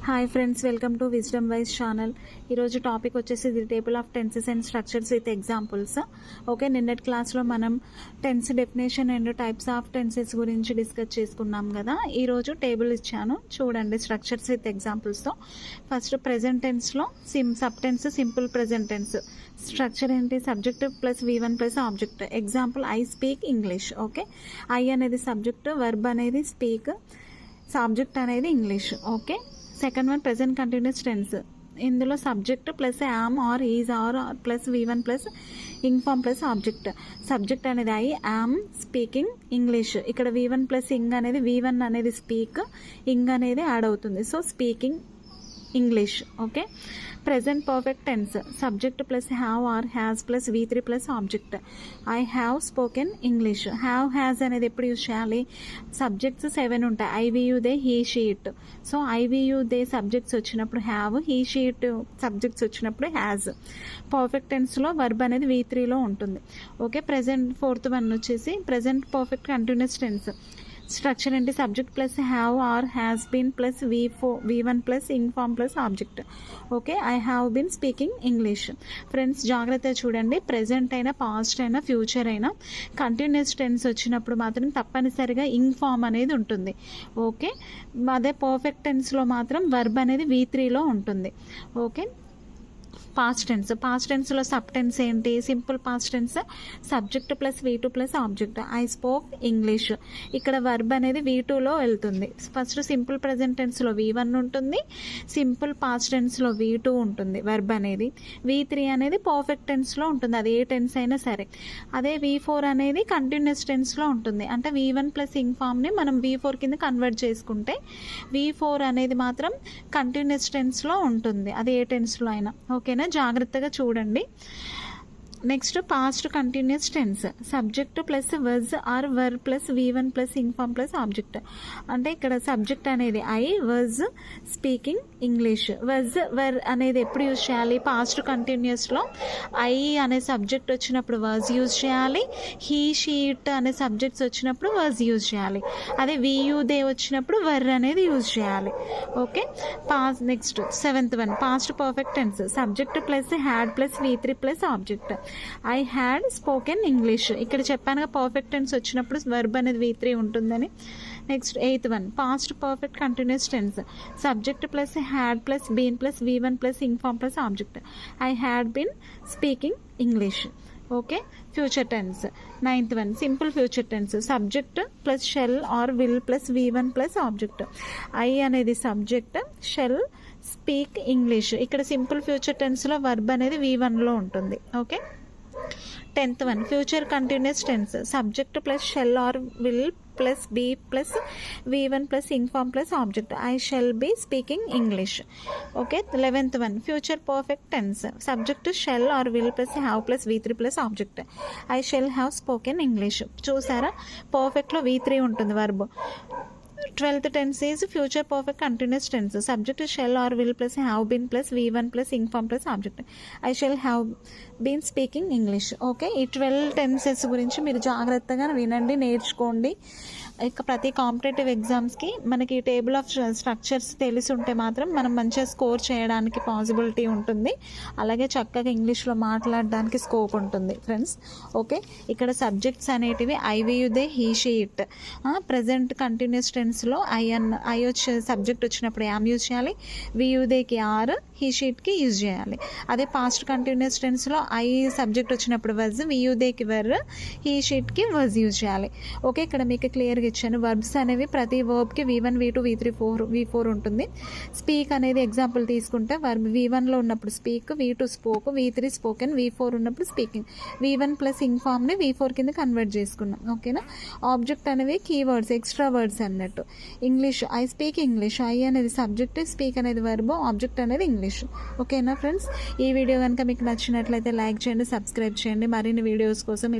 Hi friends, welcome to wisdom wise channel. ఈరోజు topic వచ్చేసి the table of tenses and structures with examples. Okay, నిన్నటి క్లాస్లో మనం tense definition and types of tenses గురించి discuss చేసుకున్నాం కదా. ఈరోజు టేబుల్ ఇచ్చాను చూడండి, స్ట్రక్చర్స్ విత్ ఎగ్జాంపుల్స్తో. ఫస్ట్ ప్రెజెంట్ టెన్స్లో sub tense, simple present tense. Structure ఏంటి? Subject plus V1 plus object. Example, I speak English. Okay, I అనేది సబ్జెక్ట్, వర్బ్ అనేది స్పీక్, సబ్జెక్ట్ అనేది English. Okay, second one present continuous tense. ఇందులో subject plus am are is are plus V1 plus ing plus object. Subject అనేది I am speaking English. ఇక్కడ V1 plus ఇంగ్ అనేది V1 అనేది speak, ఇంగ్ అనేది add అవుతుంది. So speaking English. Okay, present perfect tense. Subject plus have or has plus V3 plus object. I have spoken English. Have has అనేది ఎప్పుడు use చేయాలి? Subjects 7 ఉంటాయి. I we you they he she it. So I we you they subjects వచ్చినప్పుడు have, he she it subjects వచ్చినప్పుడు has. Perfect టెన్స్లో verb అనేది V3లో ఉంటుంది. ఓకే, ప్రెజెంట్ ఫోర్త్ వన్ వచ్చేసి present perfect continuous tense. Structure ఏంటి? Subject plus have or has been plus V1 plus ing plus object. Okay, I have been speaking English. Friends జాగ్రత్తగా చూడండి, present అయినా past అయినా future అయినా continuous tense వచ్చినప్పుడు మాత్రం తప్పనిసరిగా ఇంగ్ ఫామ్ అనేది ఉంటుంది. ఓకే, అదే పర్ఫెక్ట్ టెన్స్లో మాత్రం వర్బ్ అనేది V3లో ఉంటుంది. ఓకే, పాస్ట్ టెన్స్లో సబ్ టెన్స్ ఏంటి? Simple past tense subject plus V2 plus object. I spoke English. ఇక్కడ వర్బ్ అనేది V2లో వెళ్తుంది. ఫస్ట్ సింపుల్ ప్రెజెంట్ టెన్స్లో V1 ఉంటుంది, సింపుల్ పాస్ట్ టెన్స్లో V2 ఉంటుంది వర్బ్ అనేది. V3 అనేది పర్ఫెక్ట్ టెన్స్లో ఉంటుంది, అది ఏ టెన్స్ అయినా సరే. అదే V4 అనేది కంటిన్యూస్ టెన్స్లో ఉంటుంది. అంటే V1 ప్లస్ ఇంగ్ ఫామ్ని మనం V4 కింద కన్వర్ట్ చేసుకుంటే V4 అనేది మాత్రం కంటిన్యూస్ టెన్స్లో ఉంటుంది, అది ఏ టెన్స్లో అయినా. ఓకేనా, జాగ్రత్తగా చూడండి. Next past continuous tense. Subject plus was or were plus V1 plus ing plus object. అంటే ఇక్కడ సబ్జెక్ట్ అనేది I was speaking English. Were అనేది ఎప్పుడు యూజ్ చేయాలి? పాస్ట్ కంటిన్యూస్లో ఐ అనే సబ్జెక్ట్ వచ్చినప్పుడు వజ్ యూజ్ చేయాలి, హీ షీట్ అనే సబ్జెక్ట్స్ వచ్చినప్పుడు వజ్ యూజ్ చేయాలి. అదే VU దే వచ్చినప్పుడు వర్ అనేది యూజ్ చేయాలి. Okay, next seventh one past perfect tense. Subject plus had plus V3 plus object. I had spoken English. ఇక్కడ చెప్పాను పర్ఫెక్ట్ టెన్స్ వచ్చినప్పుడు వర్బ్ అనేది V3 ఉంటుందని. Next eighth one past perfect continuous tense. Subject plus had plus been plus V1 plus ing plus object. I had been speaking English. Okay, future tense. Ninth one simple future tense. Subject plus shall or will plus V1 plus object. I అనేది subject, shall speak English. ఇక్కడ simple future టెన్స్లో verb అనేది V1లో ఉంటుంది. Okay, tenth one future continuous tense. Subject plus shall or will plus be plus V1 plus ing plus object. I shall be speaking English. Okay, 11th one future perfect tense. Subject shall or will plus have plus V3 plus object. I shall have spoken English. చూసారా, పర్ఫెక్ట్లో V3 ఉంటుంది verb. 12th tense is future perfect continuous tense. Subject shall or will plus have been plus V1 plus ing plus object. I shall have been speaking English. Okay, ఈ 12 tenses గురించి మీరు జాగ్రత్తగా వినండి, నేర్చుకోండి. ఇక ప్రతి కాంపిటేటివ్ ఎగ్జామ్స్కి మనకి టేబుల్ ఆఫ్ స్ట్రక్చర్స్ తెలిసి ఉంటే మాత్రం మనం మంచిగా స్కోర్ చేయడానికి పాసిబిలిటీ ఉంటుంది. అలాగే చక్కగా ఇంగ్లీష్లో మాట్లాడడానికి స్కోప్ ఉంటుంది ఫ్రెండ్స్. ఓకే, ఇక్కడ సబ్జెక్ట్స్ అనేటివి I we you they he she. Present continuous టెన్స్లో ఐ వచ్చే సబ్జెక్ట్ వచ్చినప్పుడు యామ్ యూజ్ చేయాలి, వి యు దేకి ఆర్, హీ షీట్కి యూజ్ చేయాలి. అదే పాస్ట్ కంటిన్యూస్ టెన్స్లో ఐ సబ్జెక్ట్ వచ్చినప్పుడు వజ్, వి యు దేకి వర్, హీ షీట్కి వజ్ యూజ్ చేయాలి. ఓకే, ఇక్కడ మీకు క్లియర్గా ఇచ్చాను. వర్బ్స్ అనేవి ప్రతి వర్బ్కి V1 V2 V3 V4 ఉంటుంది. స్పీక్ అనేది ఎగ్జాంపుల్ తీసుకుంటే వర్బ్ V1లో ఉన్నప్పుడు speak, V2 spoke, V3 spoken, V4 ఉన్నప్పుడు స్పీకింగ్. V1 ప్లస్ ఇంగ్ ఫామ్ని V4 కింద కన్వర్ట్ చేసుకున్నాం. ఓకేనా, ఆబ్జెక్ట్ అనేవి కీవర్డ్స్, ఎక్స్ట్రా వర్డ్స్ అన్నట్టు. English, I speak English. I అనేది సబ్జెక్ట్, స్పీక్ అనేది వర్బ్, ఆబ్జెక్ట్ అనేది ఇంగ్లీష్. ఓకేనా ఫ్రెండ్స్, ఈ వీడియో కనుక మీకు నచ్చినట్లయితే లైక్ చేయండి, సబ్స్క్రైబ్ చేయండి. మరిన్ని వీడియోస్ కోసం